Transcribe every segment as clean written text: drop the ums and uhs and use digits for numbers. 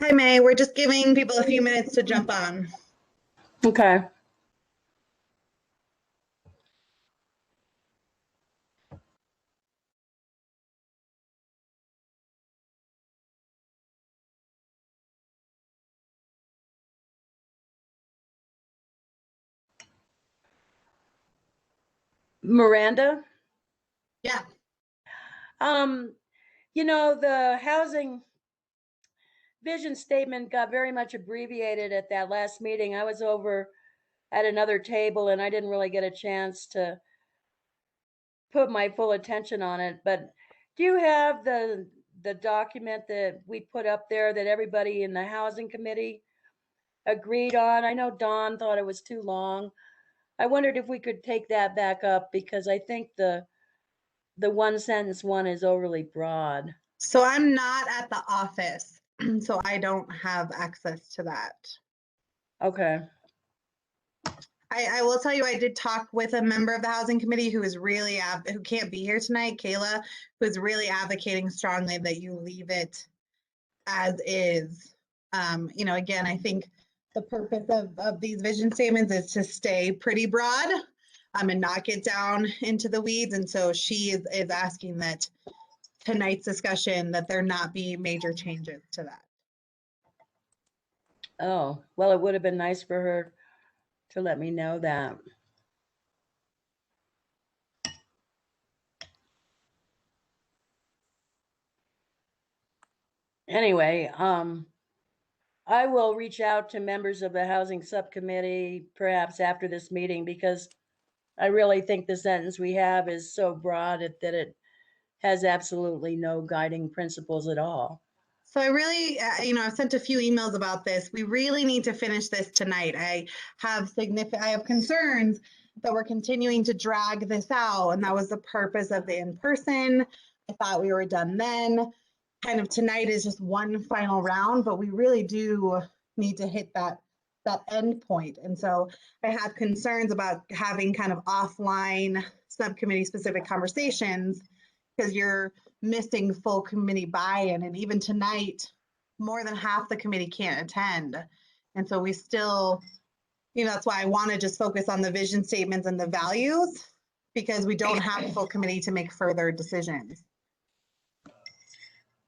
Hi, May. We're just giving people a few minutes to jump on. Okay. Miranda, Yeah. um, the housing vision statement got very much abbreviated at that last meeting. I was over at another table and I didn't really get a chance to put my full attention on it. But do you have the document that we put up there that everybody in the housing committee agreed on? I know Dawn thought it was too long. I wondered if we could take that back up because I think the one sentence one is overly broad. So I'm not at the office, so I don't have access to that. Okay. I will tell you, I did talk with a member of the housing committee who is really who can't be here tonight, Kayla, who is really advocating strongly that you leave it as is. Again, I think the purpose of these vision statements is to stay pretty broad and not get down into the weeds. And so she is asking that tonight's discussion that there not be major changes to that. Oh, well, it would have been nice for her to let me know that. Anyway, I will reach out to members of the housing subcommittee perhaps after this meeting because I really think the sentence we have is so broad that it has absolutely no guiding principles at all. So I really, I've sent a few emails about this. We really need to finish this tonight. I have concerns that we're continuing to drag this out, and that was the purpose of the in-person. I thought we were done then. Kind of tonight is just one final round, but we really do need to hit that end point. And so I have concerns about having kind of offline subcommittee specific conversations because you're missing full committee buy-in. And even tonight, more than half the committee can't attend. And so we still, that's why I want to just focus on the vision statements and the values because we don't have a full committee to make further decisions.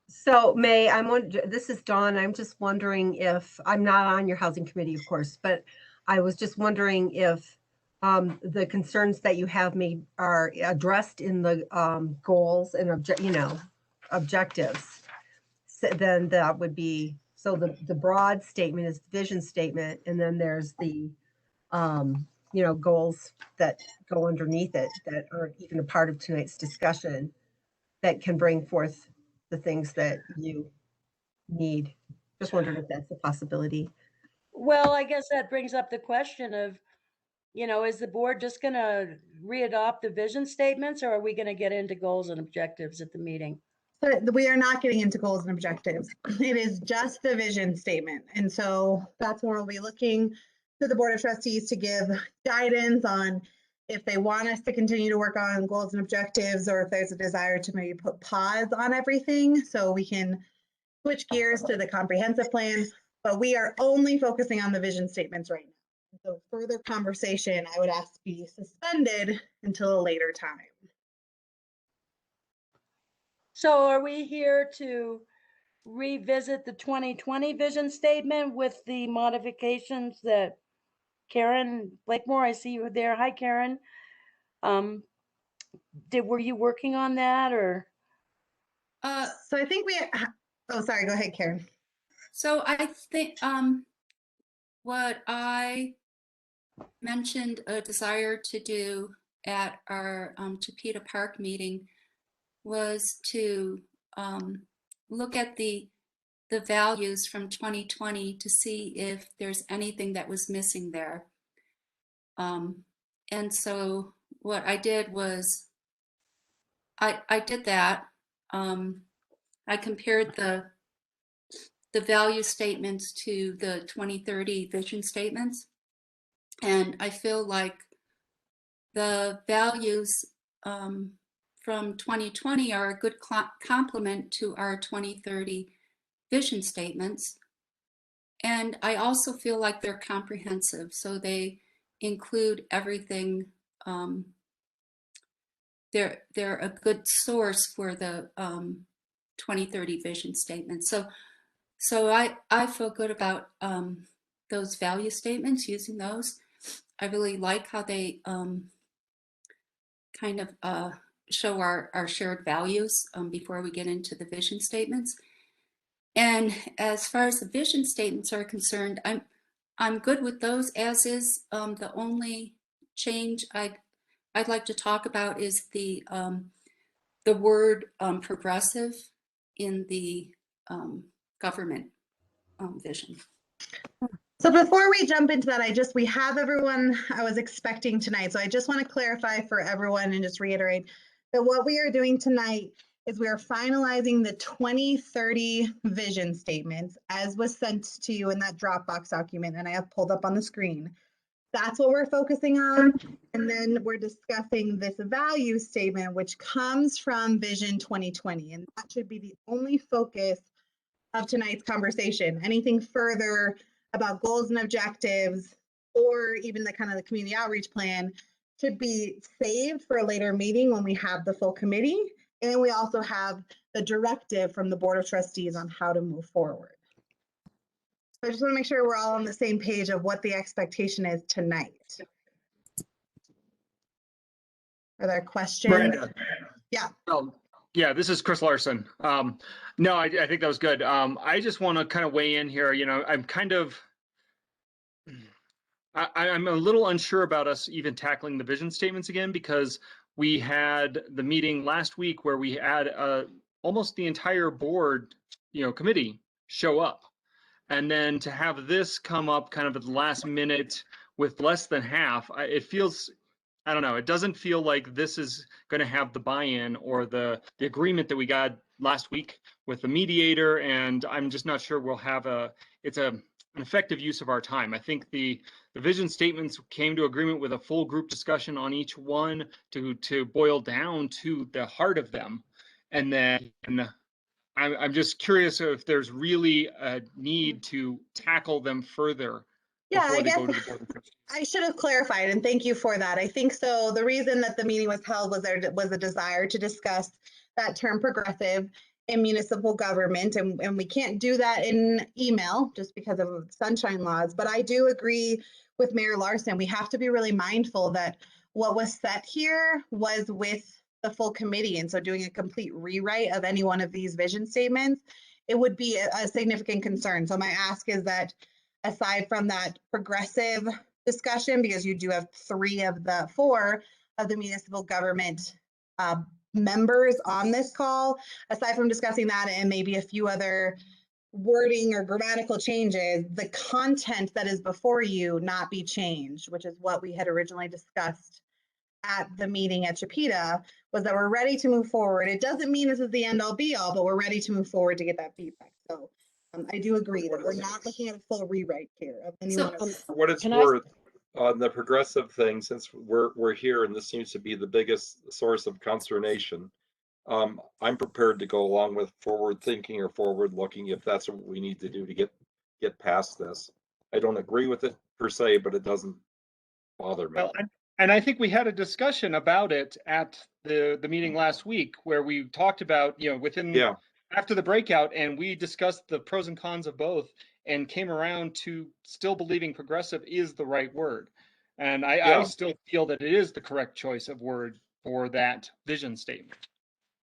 So May, this is Dawn. I'm just wondering if, I'm not on your housing committee, of course, but I was just wondering if the concerns that you have are addressed in the goals and objectives. So then that would be, so the broad statement is the vision statement, and then there's the goals that go underneath it that aren't even a part of tonight's discussion that can bring forth the things that you need. Just wondering if that's a possibility. Well, I guess that brings up the question of, is the board just going to readopt the vision statements, or are we going to get into goals and objectives at the meeting? But we are not getting into goals and objectives. It is just the vision statement. And so that's where we'll be looking to the Board of Trustees to give guidance on if they want us to continue to work on goals and objectives, or if there's a desire to maybe put pause on everything so we can switch gears to the comprehensive plan. But we are only focusing on the vision statements right now. So further conversation, I would ask to be suspended until a later time. So are we here to revisit the 2020 vision statement with the modifications that Karen Blakemore, I see you there. Hi, Karen. Were you working on that or? So I think oh, sorry, go ahead, Karen. So I think what I mentioned a desire to do at our Chipeta Park meeting was to look at the values from 2020 to see if there's anything that was missing there. And so what I did was I did that. I compared the value statements to the 2030 vision statements. And I feel like the values from 2020 are a good complement to our 2030 vision statements. And I also feel like they're comprehensive, so they include everything. They're a good source for the 2030 vision statement. So I feel good about those value statements, using those. I really like how they kind of show our shared values before we get into the vision statements. And as far as the vision statements are concerned, I'm good with those as is. The only change I'd like to talk about is the word progressive in the government vision. So before we jump into that, we have everyone I was expecting tonight. So I just want to clarify for everyone and just reiterate that what we are doing tonight is we are finalizing the 2030 vision statements as was sent to you in that Dropbox document, and I have pulled up on the screen. That's what we're focusing on. And then we're discussing this value statement, which comes from Vision 2020. And that should be the only focus of tonight's conversation. Anything further about goals and objectives, or even the kind of the community outreach plan, should be saved for a later meeting when we have the full committee. And we also have the directive from the Board of Trustees on how to move forward. So I just want to make sure we're all on the same page of what the expectation is tonight. Are there questions? Miranda. Yeah. Yeah, this is Chris Larson. No, I think that was good. I just want to kind of weigh in here. You know, I'm a little unsure about us even tackling the vision statements again, because we had the meeting last week where we had almost the entire board, committee show up. And then to have this come up kind of at the last minute with less than half, it feels, I don't know, it doesn't feel like this is going to have the buy-in or the agreement that we got last week with the mediator. And I'm just not sure we'll have an effective use of our time. I think the vision statements came to agreement with a full group discussion on each one to boil down to the heart of them. And then I'm just curious if there's really a need to tackle them further. Yeah, I guess go to the board of trustees. I should have clarified, and thank you for that. I think so. The reason that the meeting was held was there was a desire to discuss that term progressive in municipal government, and we can't do that in email just because of sunshine laws. But I do agree with Mayor Larson. We have to be really mindful that what was set here was with the full committee, and so doing a complete rewrite of any one of these vision statements, it would be a significant concern. So my ask is that aside from that progressive discussion, because you do have 3 of the 4 of the municipal government members on this call, aside from discussing that and maybe a few other wording or grammatical changes, the content that is before you not be changed, which is what we had originally discussed at the meeting at Chipeta, was that we're ready to move forward. It doesn't mean this is the end all be all, but we're ready to move forward to get that feedback. So I do agree that we're not looking at a full rewrite here of anyone. For what it's worth, on the progressive thing, since we're here and this seems to be the biggest source of consternation, I'm prepared to go along with forward thinking or forward looking if that's what we need to do to get past this. I don't agree with it per se, but it doesn't bother me. Well, and I think we had a discussion about it at the meeting last week where we talked about, after the breakout, and we discussed the pros and cons of both and came around to still believing progressive is the right word. And I still feel that it is the correct choice of word for that vision statement.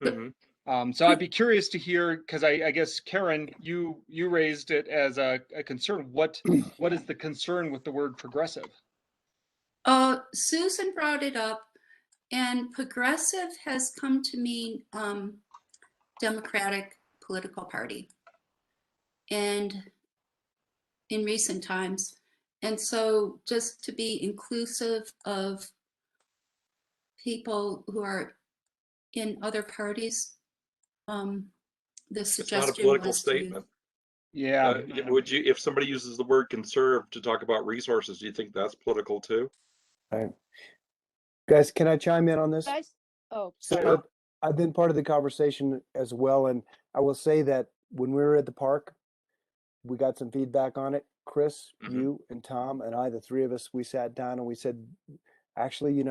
Mm-hmm. So I'd be curious to hear, because I guess, Karen, you raised it as a concern. What is the concern with the word progressive? Susan brought it up, and progressive has come to mean Democratic political party, and in recent times. And so just to be inclusive of people who are in other parties, the suggestion it's not a political was statement. Yeah. Would you, if somebody uses the word conserve to talk about resources, do you think that's political too? Right. Guys, can I chime in on this? Sure. I've been part of the conversation as well, and I will say that when we were at the park, we got some feedback on it. Chris, Mhm. you and Tom and I, the three of us, we sat down and we said, actually,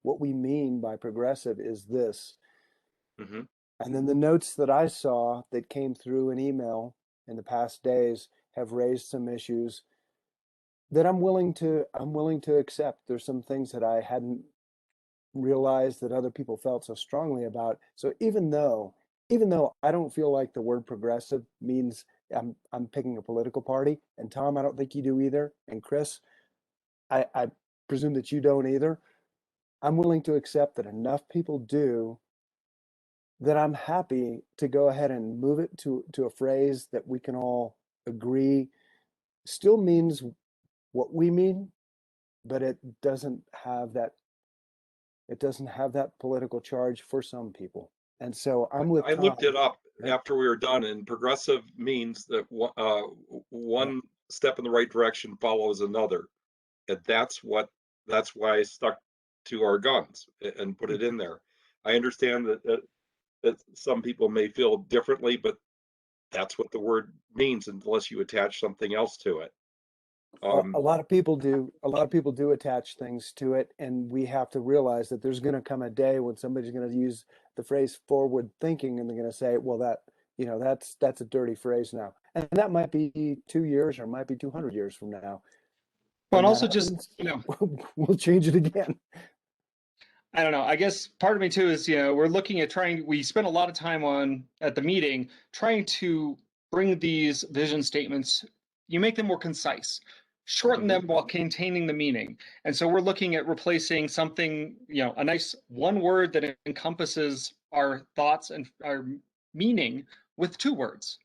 what we mean by progressive is this. Mm-hmm. And then the notes that I saw that came through an email in the past days have raised some issues that I'm willing to accept. There's some things that I hadn't realized that other people felt so strongly about. So even though I don't feel like the word progressive means I'm picking a political party, and Tom, I don't think you do either, and Chris, I presume that you don't either. I'm willing to accept that enough people do that I'm happy to go ahead and move it to a phrase that we can all agree still means what we mean, but it doesn't have that political charge for some people. And so I'm with I Tom. looked it up Yeah. after we were done, and progressive means that one step in the right direction follows another. And that's why I stuck to our guns and put it in there. I understand that some people may feel differently, but that's what the word means unless you attach something else to it. A lot of people do. A lot of people do attach things to it, and we have to realize that there's going to come a day when somebody's going to use the phrase "forward thinking," and they're going to say, "Well, that's a dirty phrase now," and that might be 2 years or it might be 200 years from now. Well, When and that also just, happens, we'll change it again. I don't know. I guess part of me too is, we're looking at we spent a lot of time at the meeting trying to bring these vision statements, you make them more concise, shorten them while containing the meaning. And so we're looking at replacing something, a nice one word that encompasses our thoughts and our meaning with 2 words,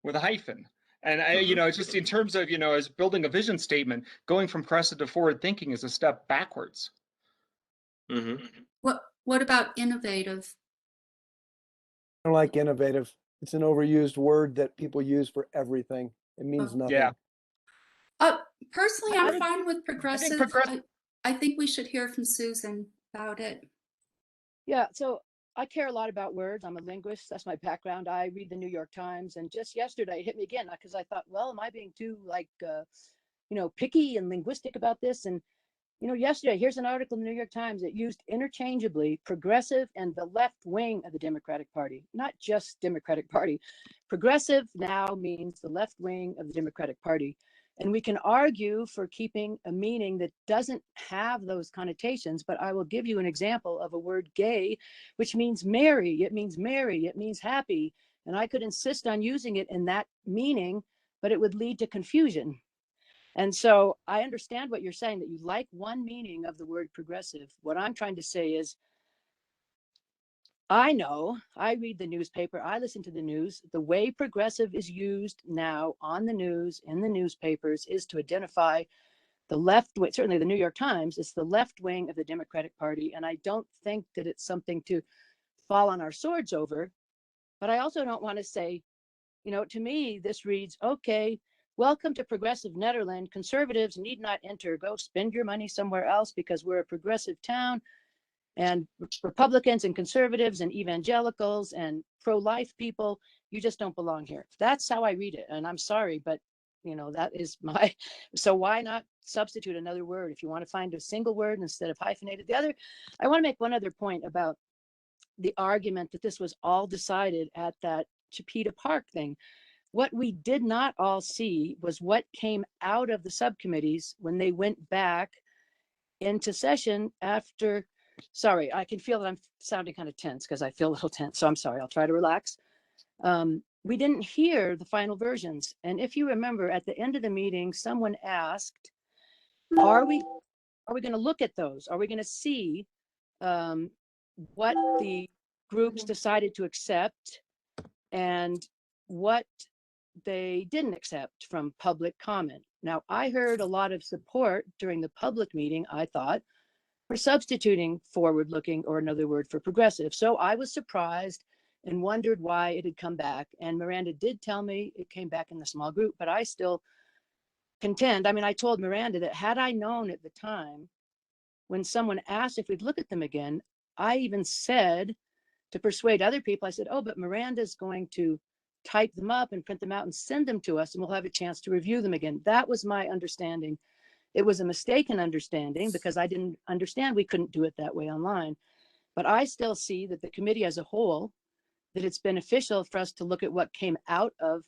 with a hyphen. And it's just in terms of, as building a vision statement, going from progressive to forward thinking is a step backwards. Mm-hmm. What about innovative? I don't like innovative. It's an overused word that people use for everything. It means nothing. Yeah. Personally, I'm fine with progressive. progressive- I think we should hear from Susan about it. Yeah, so I care a lot about words. I'm a linguist. That's my background. I read the New York Times, and just yesterday it hit me again because I thought, well, am I being too picky and linguistic about this? And yesterday, here's an article in the New York Times that used interchangeably progressive and the left wing of the Democratic Party, not just Democratic Party. Progressive now means the left wing of the Democratic Party. And we can argue for keeping a meaning that doesn't have those connotations, but I will give you an example of a word gay, which means merry. It means merry. It means happy. And I could insist on using it in that meaning, but it would lead to confusion. And so I understand what you're saying, that you like one meaning of the word progressive. What I'm trying to say is, I know, I read the newspaper, I listen to the news. The way progressive is used now on the news, in the newspapers, is to identify the left wing. Certainly the New York Times is the left wing of the Democratic Party. And I don't think that it's something to fall on our swords over. But I also don't want to say, to me, this reads, okay, welcome to progressive Netherlands. Conservatives need not enter. Go spend your money somewhere else because we're a progressive town. And Republicans and conservatives and evangelicals and pro-life people, you just don't belong here. That's how I read it. And I'm sorry, but that is so why not substitute another word? If you want to find a single word instead of hyphenated. I want to make one other point about the argument that this was all decided at that Chipeta Park thing. What we did not all see was what came out of the subcommittees when they went back into session after. Sorry, I can feel that I'm sounding kind of tense because I feel a little tense. So I'm sorry, I'll try to relax. We didn't hear the final versions. And if you remember, at the end of the meeting, someone asked, are we going to look at those? Are we going to see what the groups decided to accept and what they didn't accept from public comment? Now, I heard a lot of support during the public meeting, I thought, for substituting forward-looking or another word for progressive. So I was surprised and wondered why it had come back. And Miranda did tell me it came back in the small group, but I still contend. I mean, I told Miranda that had I known at the time, when someone asked if we'd look at them again, I even said to persuade other people, I said, oh, but Miranda's going to type them up and print them out and send them to us, and we'll have a chance to review them again. That was my understanding. It was a mistaken understanding because I didn't understand we couldn't do it that way online. But I still see that the committee as a whole, that it's beneficial for us to look at what came out of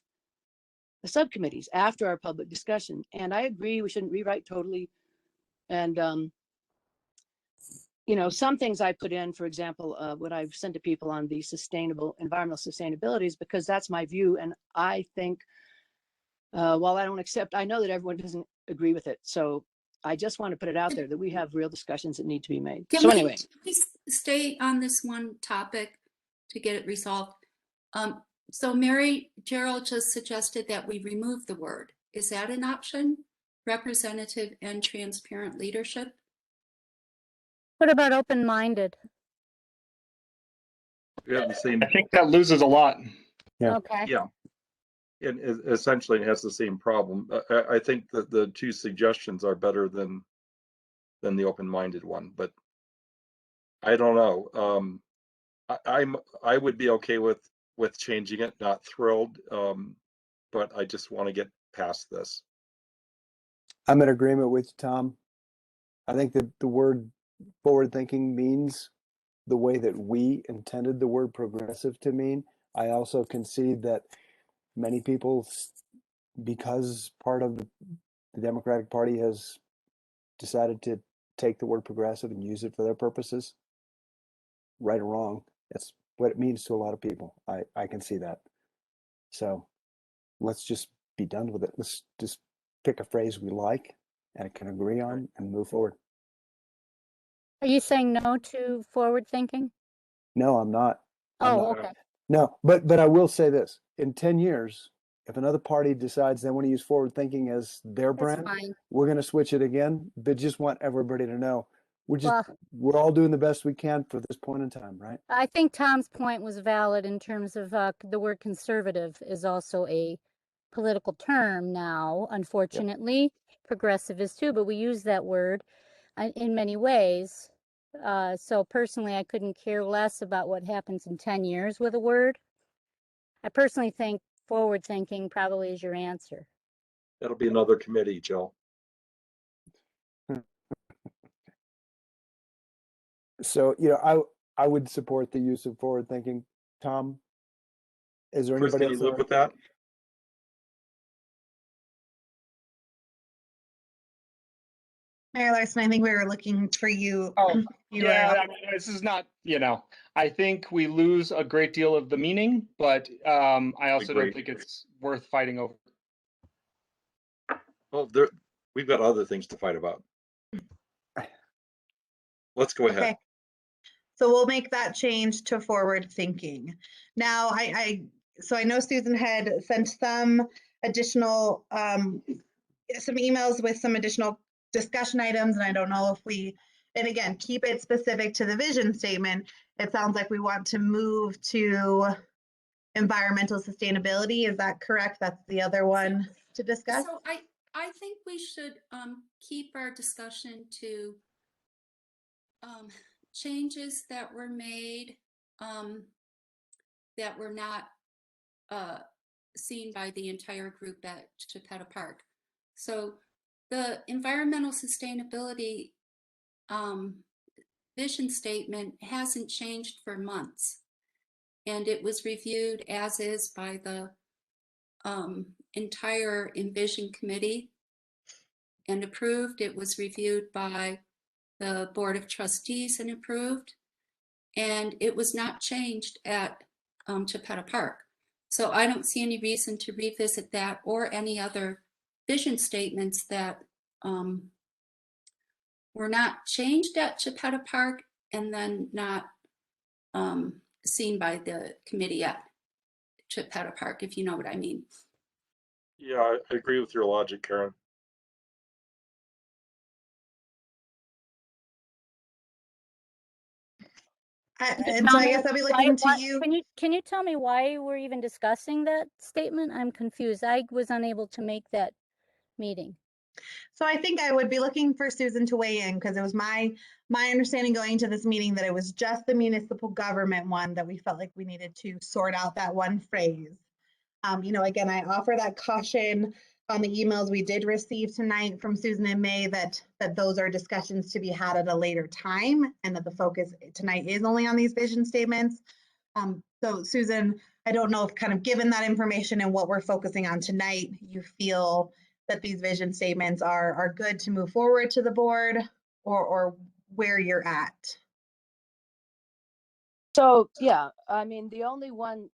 the subcommittees after our public discussion. And I agree, we shouldn't rewrite totally. And, you know, some things I put in, for example, what I've sent to people on the environmental sustainabilities, because that's my view. And I think, while I don't accept, I know that everyone doesn't agree with it. So I just want to put it out there that we have real discussions that need to be made. So anyway. Can we stay on this one topic to get it resolved? So Mary Gerald just suggested that we remove the word. Is that an option? Representative and transparent leadership? What about open-minded? We have the same, I think that loses a lot. Yeah. Okay. yeah. And essentially it has the same problem. I think that the two suggestions are better than the open-minded one, but I don't know. I would be okay with changing it, not thrilled, but I just want to get past this. I'm in agreement with Tom. I think that the word forward thinking means the way that we intended the word progressive to mean. I also concede that many people, because part of the Democratic Party has decided to take the word progressive and use it for their purposes, right or wrong, that's what it means to a lot of people. I can see that. So let's just be done with it. Let's just pick a phrase we like and can agree on and move forward. Are you saying no to forward thinking? No, I'm not. I'm Oh, not. okay. No, but I will say this. In 10 years, if another party decides they want to use forward thinking as their That's brand, fine. we're going to switch it again. But just want everybody to know Well, we're all doing the best we can for this point in time, right? I think Tom's point was valid in terms of the word conservative is also a political term now, unfortunately. Progressive is too, but we use that word in many ways. So personally, I couldn't care less about what happens in 10 years with a word. I personally think forward thinking probably is your answer. That'll be another committee, Jill. So, I would support the use of forward thinking. Tom, is there Chris, anybody can else? you live with that? Mayor Larson, I think we were looking for you. Oh, You yeah, were- I mean, this is not, I think we lose a great deal of the meaning, but I also Agree. don't think it's worth fighting over. Well, we've got other things to fight about. Let's go ahead. Okay. So we'll make that change to forward thinking. Now, so I know Susan had sent some additional, some emails with some additional discussion items, and I don't know if and again, keep it specific to the vision statement. It sounds like we want to move to environmental sustainability. Is that correct? That's the other one to discuss? So I think we should keep our discussion to changes that were made that were not seen by the entire group at Chipeta Park. So the environmental sustainability vision statement hasn't changed for months, and it was reviewed as is by the entire Envision committee and approved. It was reviewed by the Board of Trustees and approved, and it was not changed at Chipeta Park. So I don't see any reason to revisit that or any other vision statements that were not changed at Chipeta Park and then not seen by the committee at Chipeta Park, if you know what I mean. Yeah, I agree with your logic, Karen. And so I guess I'll be looking to you. Can you tell me why we're even discussing that statement? I'm confused. I was unable to make that meeting. So I think I would be looking for Susan to weigh in, because it was my understanding going to this meeting that it was just the municipal government one that we felt like we needed to sort out that one phrase. Again, I offer that caution on the emails we did receive tonight from Susan and May that those are discussions to be had at a later time, and that the focus tonight is only on these vision statements. So Susan, I don't know if kind of given that information and what we're focusing on tonight, you feel that these vision statements are good to move forward to the board, or where you're at. So, yeah, I mean, the only one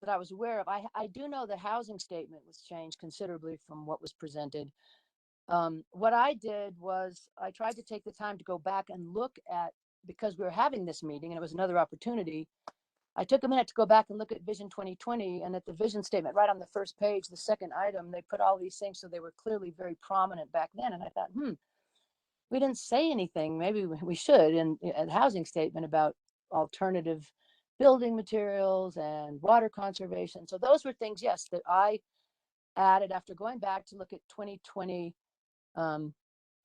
that I was aware of, I do know the housing statement was changed considerably from what was presented. What I did was I tried to take the time to go back and look at, because we were having this meeting and it was another opportunity, I took a minute to go back and look at Vision 2020, and at the vision statement, right on the first page, the second item, they put all these things, so they were clearly very prominent back then. And I thought, we didn't say anything. Maybe we should in a housing statement about alternative building materials and water conservation. So those were things, yes, that I added after going back to look at 2020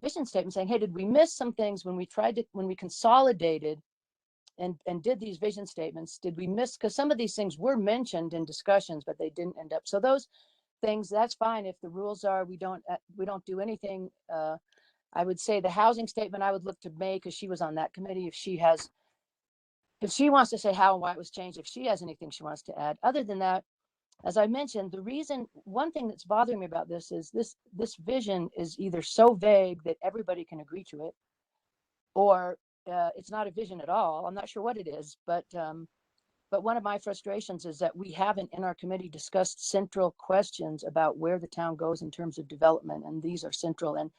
vision statement, saying, hey, did we miss some things when we consolidated and did these vision statements? Did we miss, because some of these things were mentioned in discussions, but they didn't end up. So those things, that's fine. If the rules are we don't do anything. I would say the housing statement, I would look to May, because she was on that committee. If she wants to say how and why it was changed, if she has anything she wants to add. Other than that, as I mentioned, one thing that's bothering me about this is this vision is either so vague that everybody can agree to it, or it's not a vision at all. I'm not sure what it is, but one of my frustrations is that we haven't in our committee discussed central questions about where the town goes in terms of development, and these are central. And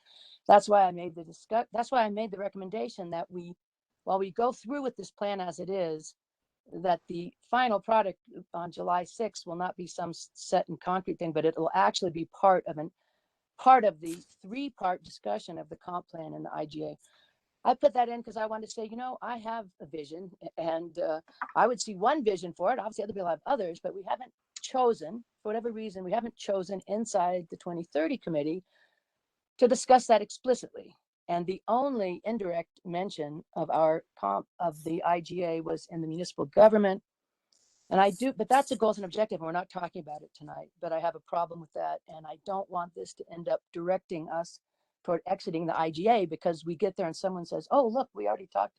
that's why I made the recommendation that while we go through with this plan as it is, that the final product on July 6th will not be some set in concrete thing, but it will actually be part of the 3-part discussion of the comp plan and the IGA. I put that in because I wanted to say, I have a vision, and I would see one vision for it. Obviously, other people have others, but we haven't chosen, for whatever reason, inside the 2030 committee to discuss that explicitly. And the only indirect mention of the IGA was in the municipal government. But that's a goals and objective, and we're not talking about it tonight, but I have a problem with that. And I don't want this to end up directing us toward exiting the IGA, because we get there and someone says, oh, look, we already talked.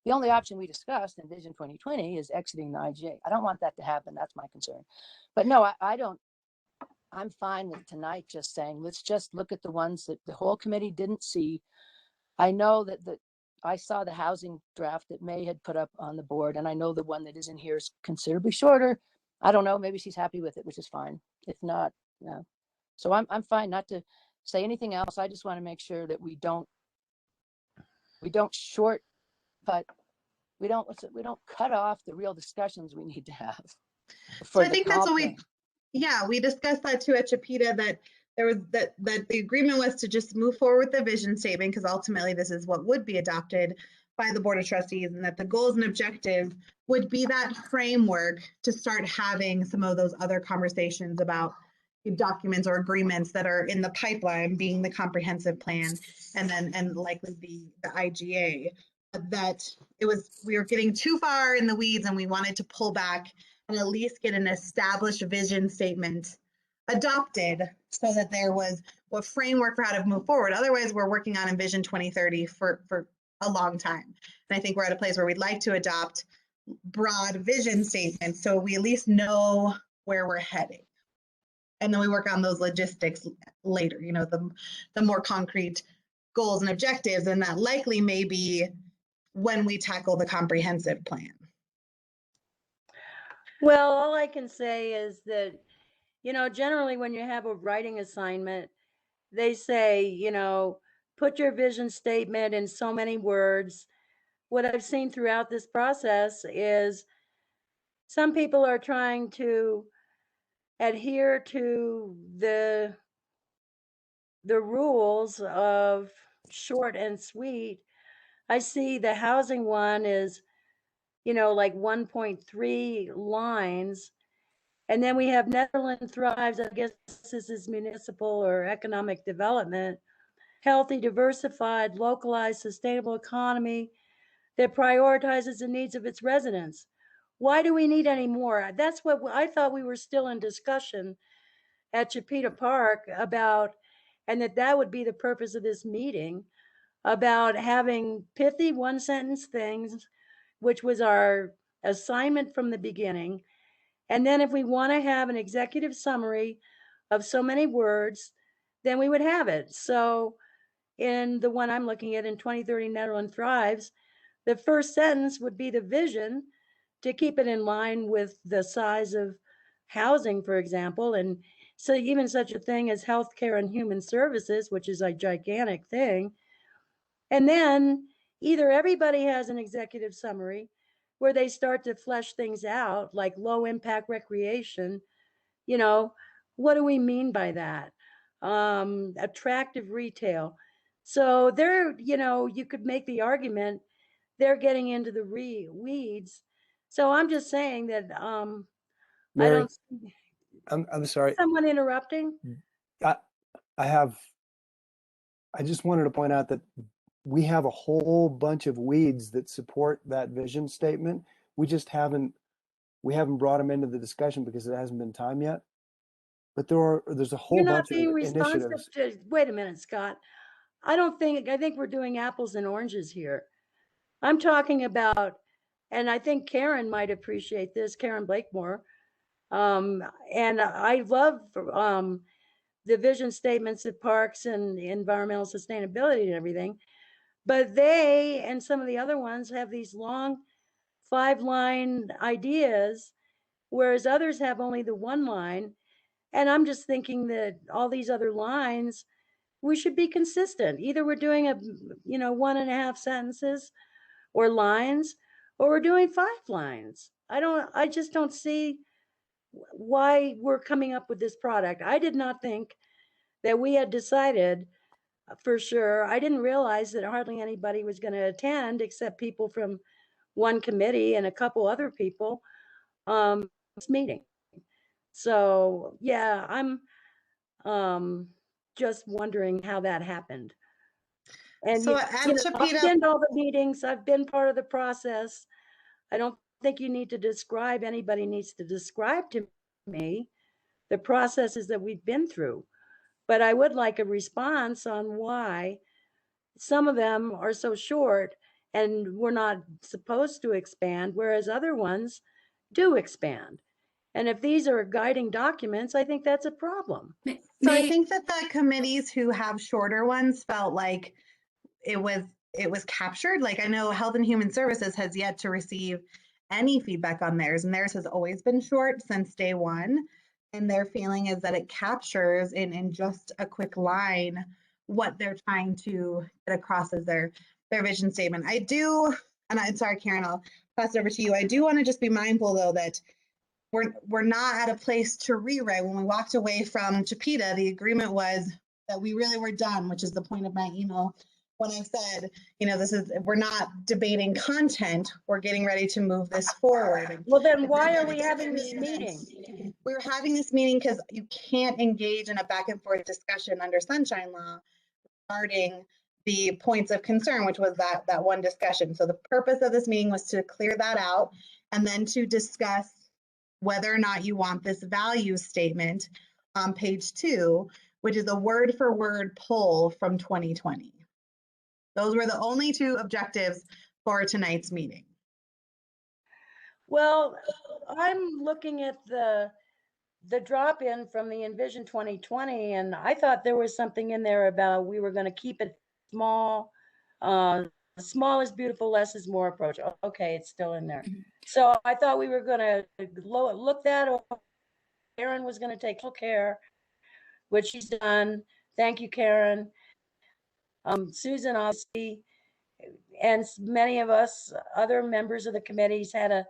The only option we discussed in Vision 2020 is exiting the IGA. I don't want that to happen. That's my concern. But no, I don't. I'm fine with tonight just saying, let's just look at the ones that the whole committee didn't see. I know that I saw the housing draft that May had put up on the board, and I know the one that is in here is considerably shorter. I don't know, maybe she's happy with it, which is fine. If not, no. So I'm fine not to say anything else. I just want to make sure that we don't short, but we don't cut off the real discussions we need to have. So I think that's what we discussed that too at Chipeta, that there was that the agreement was to just move forward with the vision statement, because ultimately this is what would be adopted by the Board of Trustees, and that the goals and objectives would be that framework to start having some of those other conversations about documents or agreements that are in the pipeline, being the comprehensive plan and likely the IGA. That we were getting too far in the weeds, and we wanted to pull back and at least get an established vision statement adopted, so that there was a framework for how to move forward. Otherwise, we're working on Envision 2030 for a long time. And I think we're at a place where we'd like to adopt broad vision statements, so we at least know where we're heading. And then we work on those logistics later, the more concrete goals and objectives, and that likely may be when we tackle the comprehensive plan. Well, all I can say is that, generally when you have a writing assignment, they say, put your vision statement in so many words. What I've seen throughout this process is some people are trying to adhere to the rules of short and sweet. I see the housing one is, like 1.3 lines. And then we have Netherlands Thrives, I guess this is municipal or economic development, healthy, diversified, localized, sustainable economy that prioritizes the needs of its residents. Why do we need any more? That's what I thought we were still in discussion at Chipeta Park about, and that would be the purpose of this meeting, about having pithy one sentence things, which was our assignment from the beginning. And then if we want to have an executive summary of so many words, then we would have it. So in the one I'm looking at in 2030 Netherland Thrives, the first sentence would be the vision to keep it in line with the size of housing, for example. And so even such a thing as healthcare and human services, which is a gigantic thing. And then either everybody has an executive summary where they start to flesh things out, like low impact recreation. You know, what do we mean by that? Attractive retail. So there, you could make the argument they're getting into the weeds. So I'm just saying that I Mary, don't. I'm sorry. Someone interrupting? I just wanted to point out that we have a whole bunch of weeds that support that vision statement. We just haven't brought them into the discussion because it hasn't been time yet. But there's a whole You're not bunch of being responsive initiatives. to, wait a minute, Scott. I think we're doing apples and oranges here. I'm talking about, and I think Karen might appreciate this, Karen Blakemore. And I love the vision statements of parks and environmental sustainability and everything. But they and some of the other ones have these long 5-line ideas, whereas others have only the 1 line. And I'm just thinking that all these other lines, we should be consistent. Either we're doing 1.5 sentences or lines, or we're doing 5 lines. I just don't see why we're coming up with this product. I did not think that we had decided for sure. I didn't realize that hardly anybody was going to attend except people from one committee and a couple other people this meeting. So yeah, I'm just wondering how that happened. And So I've Chipeta, been to all the meetings. I've been part of the process. I don't think you need to describe, anybody needs to describe to me the processes that we've been through. But I would like a response on why some of them are so short and we're not supposed to expand, whereas other ones do expand. And if these are guiding documents, I think that's a problem. so I think that the committees who have shorter ones felt like it was captured. Like I know Health and Human Services has yet to receive any feedback on theirs, and theirs has always been short since day one. And their feeling is that it captures in just a quick line what they're trying to get across as their vision statement. I do, and I'm sorry, Karen, I'll pass it over to you. I do want to just be mindful though that we're not at a place to rewrite. When we walked away from Chipeta, the agreement was that we really were done, which is the point of my email when I said, we're not debating content, we're getting ready to move this forward. Well, then why are we having this meeting? We're having this meeting because you can't engage in a back and forth discussion under sunshine law regarding the points of concern, which was that one discussion. So the purpose of this meeting was to clear that out and then to discuss whether or not you want this value statement on page 2, which is a word for word pull from 2020. Those were the only 2 objectives for tonight's meeting. Well, I'm looking at the drop-in from the Envision 2020, and I thought there was something in there about we were going to keep it small. Small is beautiful, less is more approach. Okay, it's still in there. So I thought we were going to look that over. Karen was going to take full care, which she's done. Thank you, Karen. Susan, obviously, and many of us, other members of the committees, had a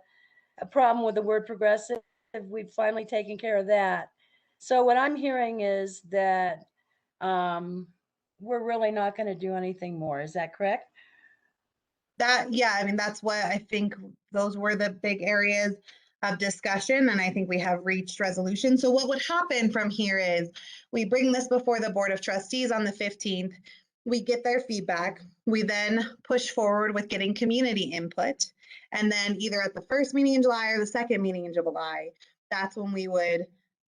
problem with the word progressive. We've finally taken care of that. So what I'm hearing is that we're really not going to do anything more. Is that correct? That's what I think. Those were the big areas of discussion, and I think we have reached resolution. So what would happen from here is we bring this before the Board of Trustees on the 15th. We get their feedback. We then push forward with getting community input. And then either at the first meeting in July or the second meeting in July, that's when we would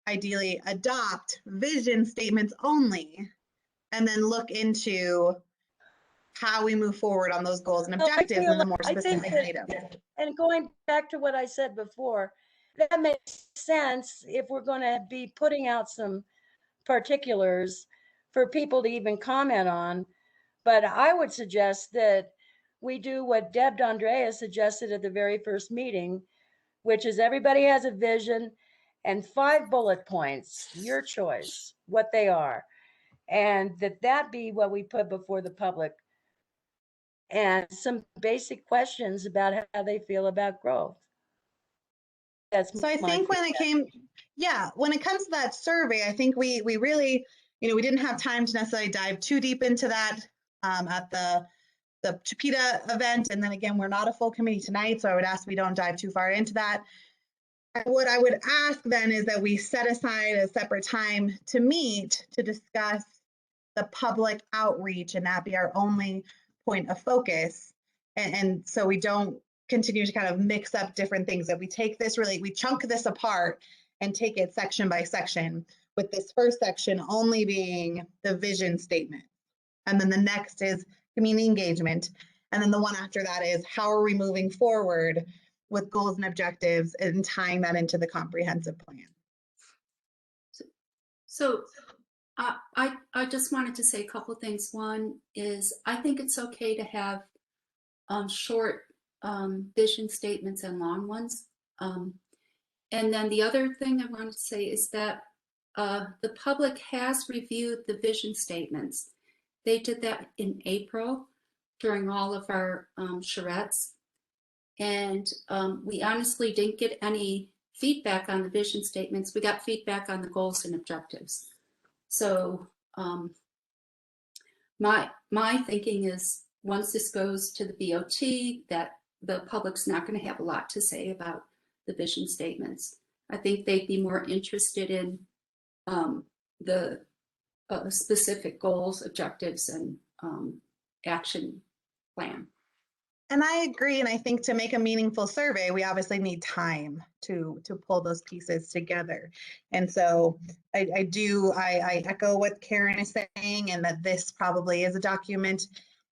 ideally adopt vision statements only, and then look into how we move forward on those goals and Well, I objectives feel and the like- more I think specific that- items. And going back to what I said before, that makes sense if we're going to be putting out some particulars for people to even comment on. But I would suggest that we do what Deb D'Andrea suggested at the very first meeting, which is everybody has a vision and 5 bullet points, your choice, what they are. And that be what we put before the public. And some basic questions about how they feel about growth. That's So I think when it came, when it comes to that survey, I think we really, we didn't have time to necessarily dive too deep into that at the Chipeta event. And then again, we're not a full committee tonight, so I would ask we don't dive too far into that. What I would ask then is that we set aside a separate time to meet to discuss the public outreach, and that be our only point of focus. And so we don't continue to kind of mix up different things, that we take this we chunk this apart and take it section by section, with this first section only being the vision statement. And then the next is community engagement. And then the one after that is how are we moving forward with goals and objectives and tying that into the comprehensive plan. So I just wanted to say a couple of things. One is I think it's okay to have short vision statements and long ones. And then the other thing I wanted to say is that the public has reviewed the vision statements. They did that in April during all of our charrettes. And we honestly didn't get any feedback on the vision statements. We got feedback on the goals and objectives. So my thinking is once this goes to the BOT, that the public's not going to have a lot to say about the vision statements. I think they'd be more interested in the specific goals, objectives, and action plan. And I agree. And I think to make a meaningful survey, we obviously need time to pull those pieces together. And so I echo what Karen is saying, and that this probably is a document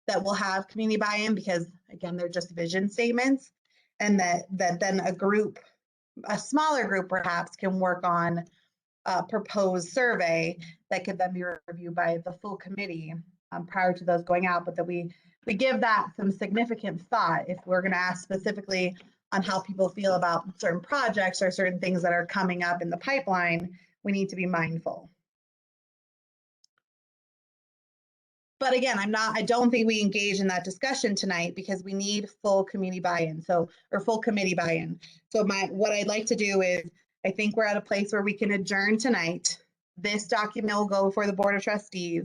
that will have community buy-in, because again, they're just vision statements, and that then a smaller group perhaps can work on a proposed survey that could then be reviewed by the full committee prior to those going out, but that we give that some significant thought if we're going to ask specifically on how people feel about certain projects or certain things that are coming up in the pipeline. We need to be mindful. But again, I don't think we engage in that discussion tonight because we need full community buy-in, or full committee buy-in. So what I'd like to do is, I think we're at a place where we can adjourn tonight. This document will go before the Board of Trustees.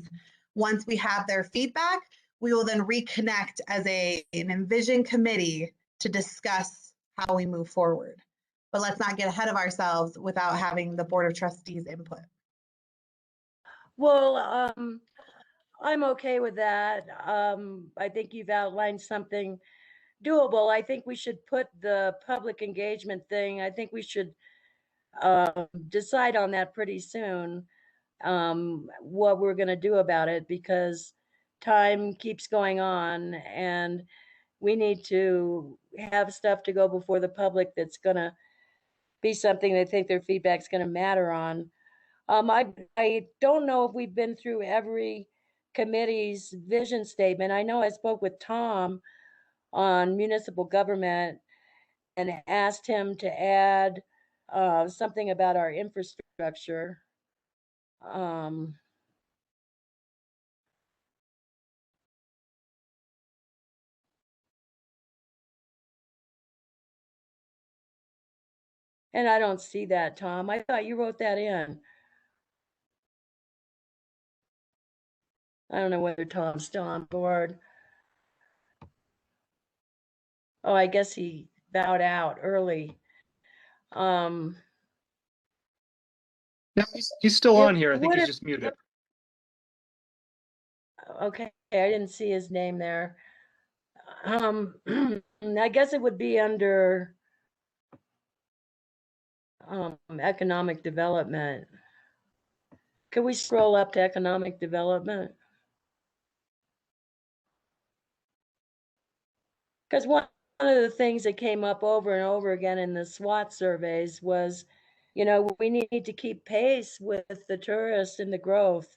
Once we have their feedback, we will then reconnect as an Envision committee to discuss how we move forward. But let's not get ahead of ourselves without having the Board of Trustees input. Well, I'm okay with that. I think you've outlined something doable. I think we should put the public engagement thing, I think we should decide on that pretty soon, what we're going to do about it, because time keeps going on and we need to have stuff to go before the public that's going to be something they think their feedback's going to matter on. I don't know if we've been through every committee's vision statement. I know I spoke with Tom on municipal government and asked him to add something about our infrastructure. And I don't see that, Tom. I thought you wrote that in. I don't know whether Tom's still on board. Oh, I guess he bowed out early. No, he's still on here. I think he's just muted. Okay, I didn't see his name there. I guess it would be under economic development. Can we scroll up to economic development? Because one of the things that came up over and over again in the SWOT surveys was, you know, we need to keep pace with the tourists and the growth,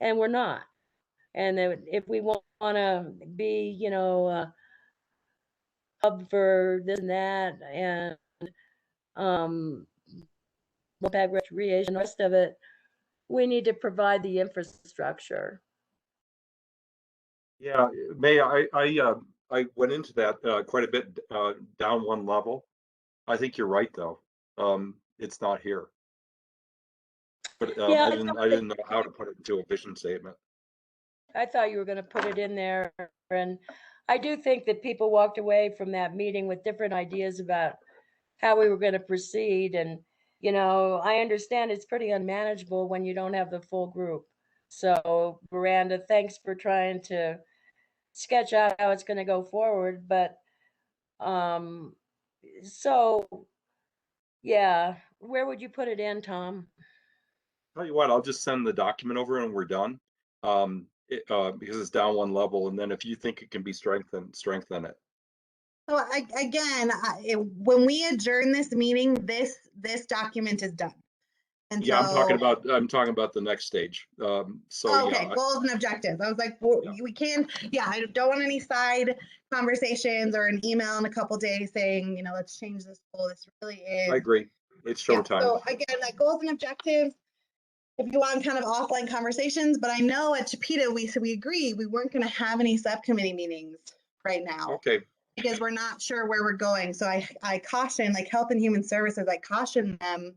and we're not. And if we want to be, you know, a hub for this and that, and impact recreation, the rest of it, we need to provide the infrastructure. Yeah, May, I went into that quite a bit down one level. I think you're right, though. It's not here. But Yeah, I didn't know how to put it into a vision statement. I thought you were going to put it in there. And I do think that people walked away from that meeting with different ideas about how we were going to proceed. And, you know, I understand it's pretty unmanageable when you don't have the full group. So, Miranda, thanks for trying to sketch out how it's going to go forward. But, so, yeah, where would you put it in, Tom? Tell you what, I'll just send the document over and we're done. Because it's down one level, and then if you think it can be strengthened, strengthen it. So when we adjourn this meeting, this document is done. And Yeah, I'm talking so, about the next stage. okay, Yeah, goals and objectives. I was like, Yeah. we can't, I don't want any side conversations or an email in a couple days saying, you know, let's change this goal. This really is. I agree. It's Yeah, showtime. so again, like goals and objectives, if you want kind of offline conversations, but I know at Chipeta, we agree we weren't going to have any subcommittee meetings right now. Okay. Because we're not sure where we're going. So I caution, like Health and Human Services, I caution them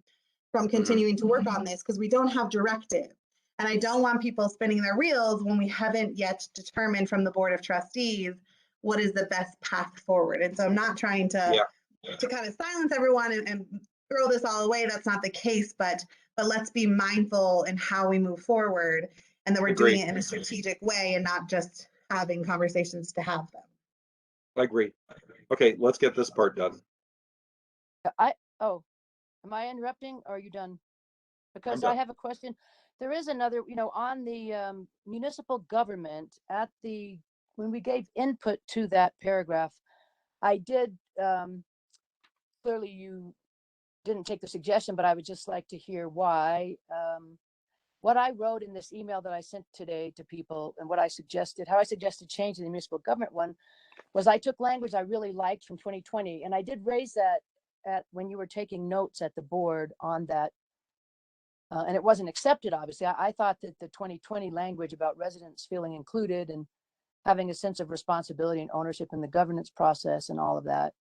from continuing to work on this because we don't have directive. And I don't want people spinning their wheels when we haven't yet determined from the Board of Trustees what is the best path forward. And so I'm not trying to kind of silence everyone and throw this all away. That's not the case, but let's be mindful in how we move forward and that we're Agreed. doing it in a strategic way and not just having conversations to have them. I agree. Okay, let's get this part done. Am I interrupting or are you done? Because done. I have a question. There is another, you know, on the municipal government when we gave input to that paragraph, I did, clearly you didn't take the suggestion, but I would just like to hear why. What I wrote in this email that I sent today to people and how I suggested changing the municipal government one was I took language I really liked from 2020. And I did raise that when you were taking notes at the board on that. And it wasn't accepted, obviously. I thought that the 2020 language about residents feeling included and having a sense of responsibility and ownership in the governance process and all of that,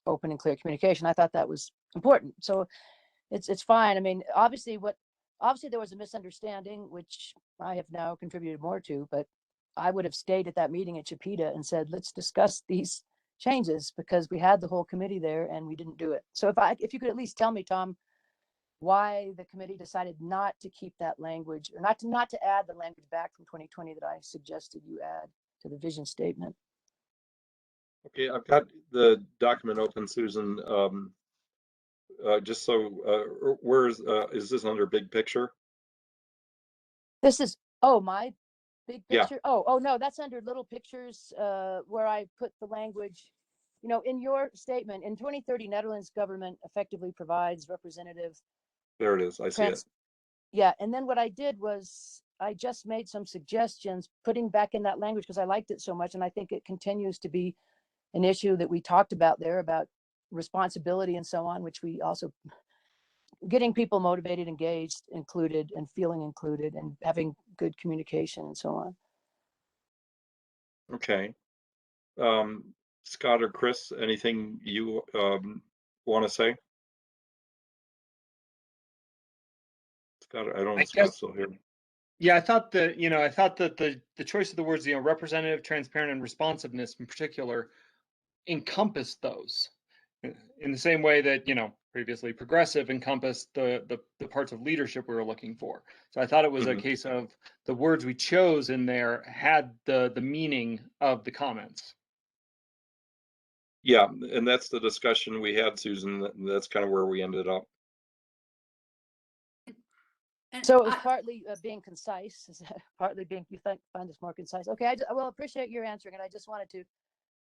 open and clear communication, I thought that was important. So it's fine. I mean, obviously there was a misunderstanding, which I have now contributed more to, but I would have stayed at that meeting at Chipeta and said, let's discuss these changes because we had the whole committee there and we didn't do it. So if you could at least tell me, Tom, why the committee decided not to keep that language or not to add the language back from 2020 that I suggested you add to the vision statement. Okay, I've got the document open, Susan. Just so, where is this under big picture? This is, my big picture. Yeah. Oh no, that's under little pictures, where I put the language, you know, in your statement. In 2030, Netherlands government effectively provides representative. There it is. I see it. Yeah, and then what I did was I just made some suggestions, putting back in that language because I liked it so much, and I think it continues to be an issue that we talked about there about responsibility and so on, which we also getting people motivated, engaged, included, and feeling included, and having good communication and so on. Okay. Scott or Chris, anything you want to say? Scott, I don't know if Scott's still here. Yeah, I thought that the choice of the words, representative, transparent, and responsiveness in particular encompassed those in the same way that, previously progressive encompassed the parts of leadership we were looking for. So I thought it was a case of the words we chose in there had the meaning of the comments. Yeah, and that's the discussion we had, Susan. That's kind of where we ended up. And So it was I- partly being concise, is that partly being, you find this more concise? Okay, I will appreciate your answering it. I just wanted to,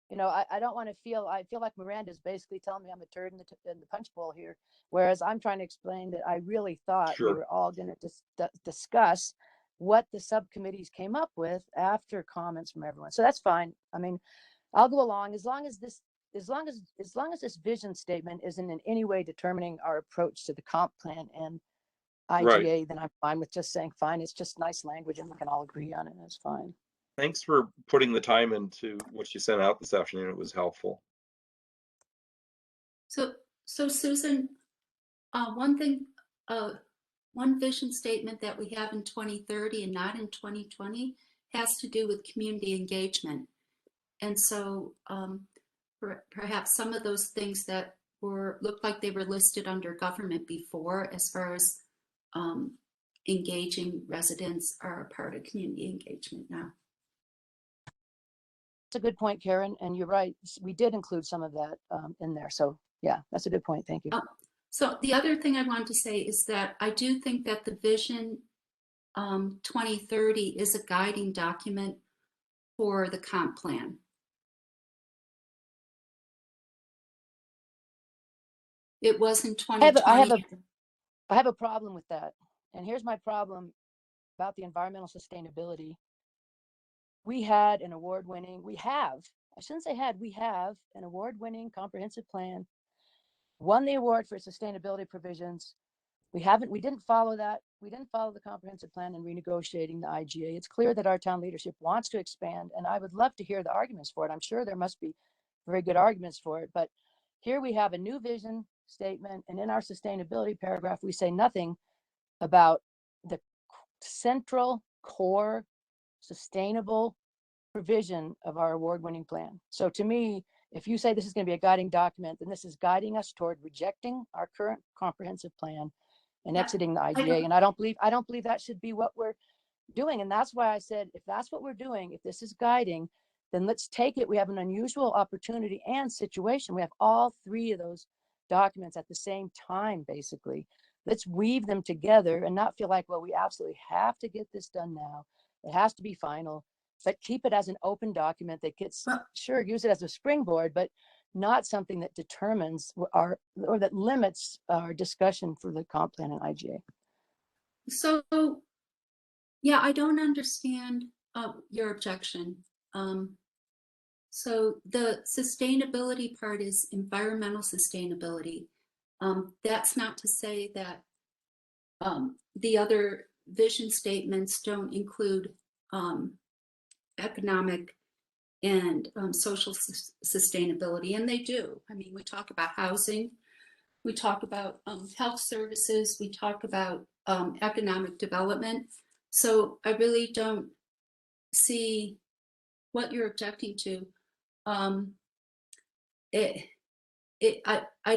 you know, I don't want to feel, I feel like Miranda's basically telling me I'm a turd in the punch bowl here. Whereas I'm trying to explain that I really thought we Sure. were all going to discuss what the subcommittees came up with after comments from everyone. So that's fine. I mean, I'll go along as long as this this vision statement isn't in any way determining our approach to the comp plan and Right. IGA, then I'm fine with just saying fine. It's just nice language and we can all agree on it. That's fine. Thanks for putting the time into what you sent out this afternoon. It was helpful. so Susan, one thing, one vision statement that we have in 2030 and not in 2020 has to do with community engagement. And so perhaps some of those things that looked like they were listed under government before, as far as engaging residents, are a part of community engagement now. That's a good point, Karen. And you're right. We did include some of that in there. So yeah, that's a good point. Thank you. So the other thing I wanted to say is that I do think that the Vision 2030 is a guiding document for the comp plan. It was in 2020. I have a problem with that. And here's my problem about the environmental sustainability. We had an award-winning, we have an award-winning comprehensive plan, won the award for sustainability provisions. We didn't follow that. We didn't follow the comprehensive plan in renegotiating the IGA. It's clear that our town leadership wants to expand, and I would love to hear the arguments for it. I'm sure there must be very good arguments for it, but here we have a new vision statement, and in our sustainability paragraph, we say nothing about the central core sustainable provision of our award-winning plan. So to me, if you say this is going to be a guiding document, then this is guiding us toward rejecting our current comprehensive plan and exiting the IGA. And I don't believe that should be what we're doing. And that's why I said, if that's what we're doing, if this is guiding, then let's take it. We have an unusual opportunity and situation. We have all three of those documents at the same time, basically. Let's weave them together and not feel like, well, we absolutely have to get this done now. It has to be final, but keep it as an open document that gets, sure, use it as a springboard, but not something that determines or that limits our discussion for the comp plan and IGA. So, yeah, I don't understand your objection. So the sustainability part is environmental sustainability. That's not to say that the other vision statements don't include economic and social sustainability, and they do. I mean, we talk about housing, we talk about health services, we talk about economic development. So I really don't see what you're objecting to. I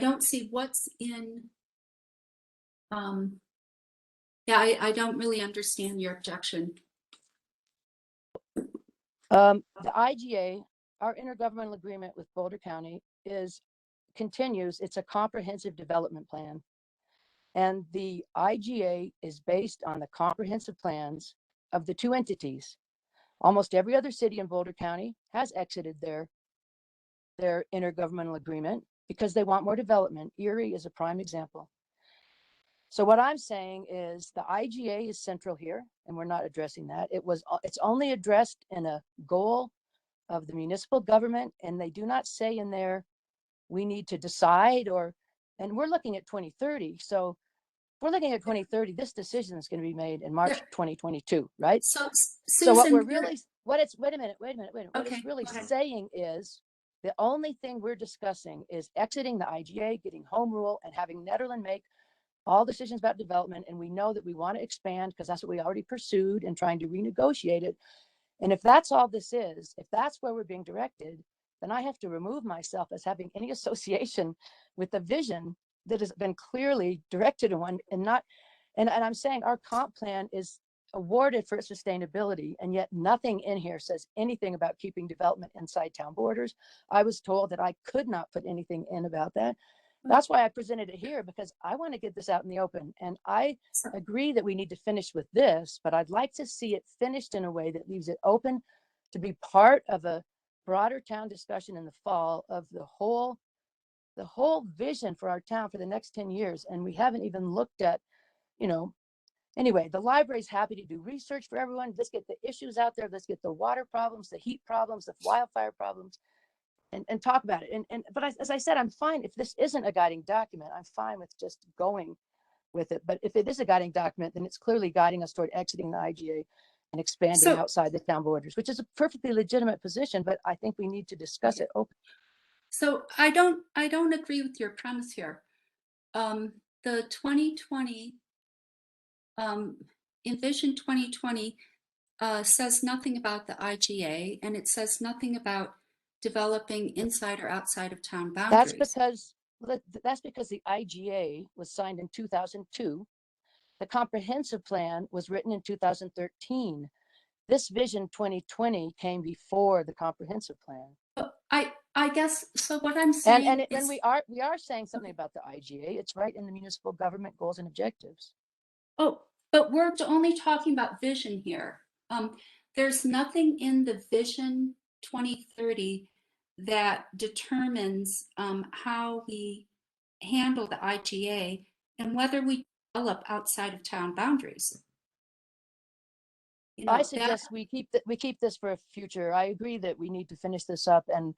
don't see what's in. Yeah, I don't really understand your objection. The IGA, our intergovernmental agreement with Boulder County, continues. It's a comprehensive development plan. And the IGA is based on the comprehensive plans of the two entities. Almost every other city in Boulder County has exited their intergovernmental agreement because they want more development. Erie is a prime example. So what I'm saying is the IGA is central here, and we're not addressing that. It's only addressed in a goal of the municipal government, and they do not say in there, we need to decide and we're looking at 2030. So if we're looking at 2030, this decision is going to be made in March 2022, right? So, so what we're Susan, really, wait a minute. What it's really saying is the only thing we're discussing is exiting the IGA, getting home rule, and having Nederland make all decisions about development. And we know that we want to expand because that's what we already pursued and trying to renegotiate it. And if that's all this is, if that's where we're being directed, then I have to remove myself as having any association with the vision that has been clearly directed in one and not, and I'm saying our comp plan is awarded for sustainability, and yet nothing in here says anything about keeping development inside town borders. I was told that I could not put anything in about that. That's why I presented it here, because I want to get this out in the open. And I agree that we need to finish with this, but I'd like to see it finished in a way that leaves it open to be part of a broader town discussion in the fall of the whole vision for our town for the next 10 years. And we haven't even looked at, anyway, the library's happy to do research for everyone. Let's get the issues out there. Let's get the water problems, the heat problems, the wildfire problems, and talk about it. But as I said, I'm fine if this isn't a guiding document. I'm fine with just going with it. But if it is a guiding document, then it's clearly guiding us toward exiting the IGA and expanding outside the town borders, which is a perfectly legitimate position. But I think we need to discuss it openly. So I don't agree with your premise here. The 2020 Envision 2020 says nothing about the IGA, and it says nothing about developing inside or outside of town boundaries. That's because the IGA was signed in 2002. The comprehensive plan was written in 2013. This Vision 2020 came before the comprehensive plan. I guess so. What I'm saying and we are saying something about the IGA. It's right in the municipal government goals and objectives. Oh, but we're only talking about vision here. There's nothing in the Vision 2030 that determines how we handle the IGA and whether we develop outside of town boundaries. I suggest we keep this for a future. I agree that we need to finish this up, and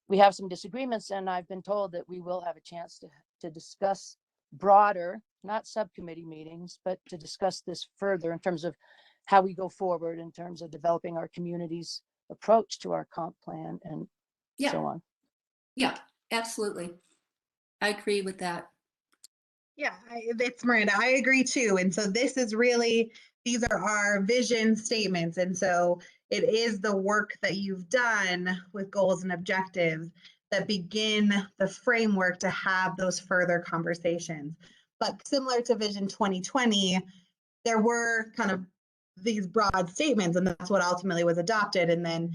we have some disagreements, and I've been told that we will have a chance to discuss broader, not subcommittee meetings, but to discuss this further in terms of how we go forward in terms of developing our community's approach to our comp plan and so on. Yeah, absolutely. I agree with that. Yeah, it's Miranda. I agree too. And so these are our vision statements. And so it is the work that you've done with goals and objectives that begin the framework to have those further conversations. But similar to Vision 2020, there were kind of these broad statements, and that's what ultimately was adopted. And then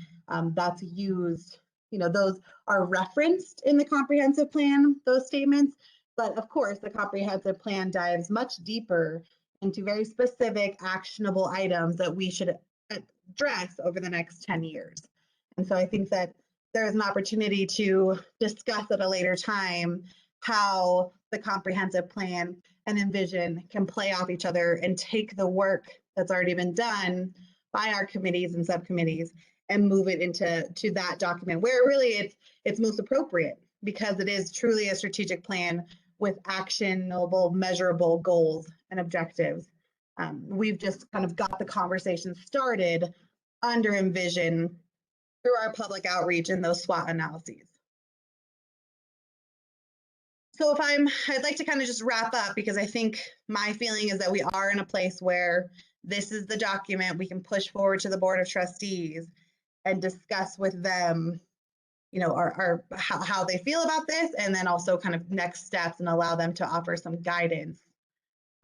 that's used, those are referenced in the comprehensive plan, those statements. But of course, the comprehensive plan dives much deeper into very specific actionable items that we should address over the next 10 years. And so I think that there is an opportunity to discuss at a later time how the comprehensive plan and Envision can play off each other and take the work that's already been done by our committees and subcommittees and move it into that document where really it's most appropriate, because it is truly a strategic plan with actionable, measurable goals and objectives. We've just kind of got the conversation started under Envision through our public outreach and those SWOT analyses. So I'd like to kind of just wrap up, because I think my feeling is that we are in a place where this is the document we can push forward to the Board of Trustees and discuss with them, how they feel about this, and then also kind of next steps, and allow them to offer some guidance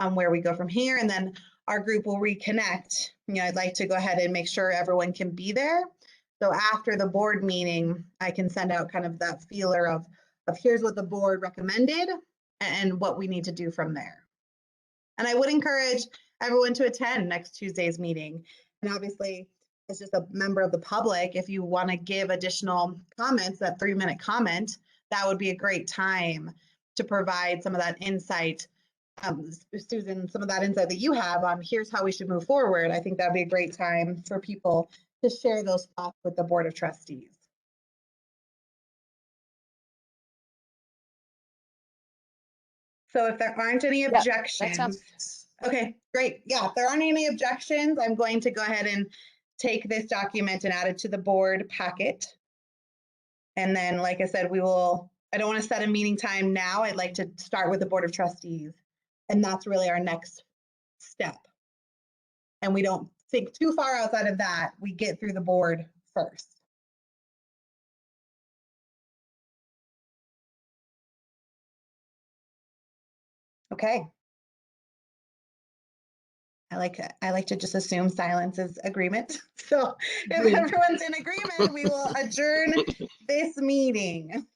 on where we go from here. And then our group will reconnect. I'd like to go ahead and make sure everyone can be there. So after the board meeting, I can send out kind of that feeler of here's what the board recommended and what we need to do from there. And I would encourage everyone to attend next Tuesday's meeting. And obviously, as just a member of the public, if you want to give additional comments, that 3-minute comment, that would be a great time to provide some of that insight. Susan, some of that insight that you have on here's how we should move forward. I think that'd be a great time for people to share those thoughts with the Board of Trustees. So if there aren't any objections, okay, great. Yeah, if there aren't any objections, I'm going to go ahead and take this document and add it to the board packet. And then, like I said, I don't want to set a meeting time now. I'd like to start with the Board of Trustees. And that's really our next step. And we don't think too far outside of that. We get through the board first. Okay. I like to just assume silence is agreement. So if Agreed. everyone's in agreement, we will adjourn this meeting.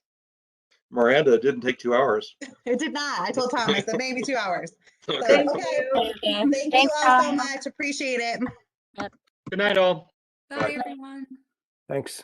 Miranda, it didn't take 2 hours. It did not. I told Tom, I said maybe 2 hours. So, Okay. okay. Okay. Thank you Thanks, all so Tom. much. Appreciate it. Good night, all. Bye, Bye. everyone. Thanks.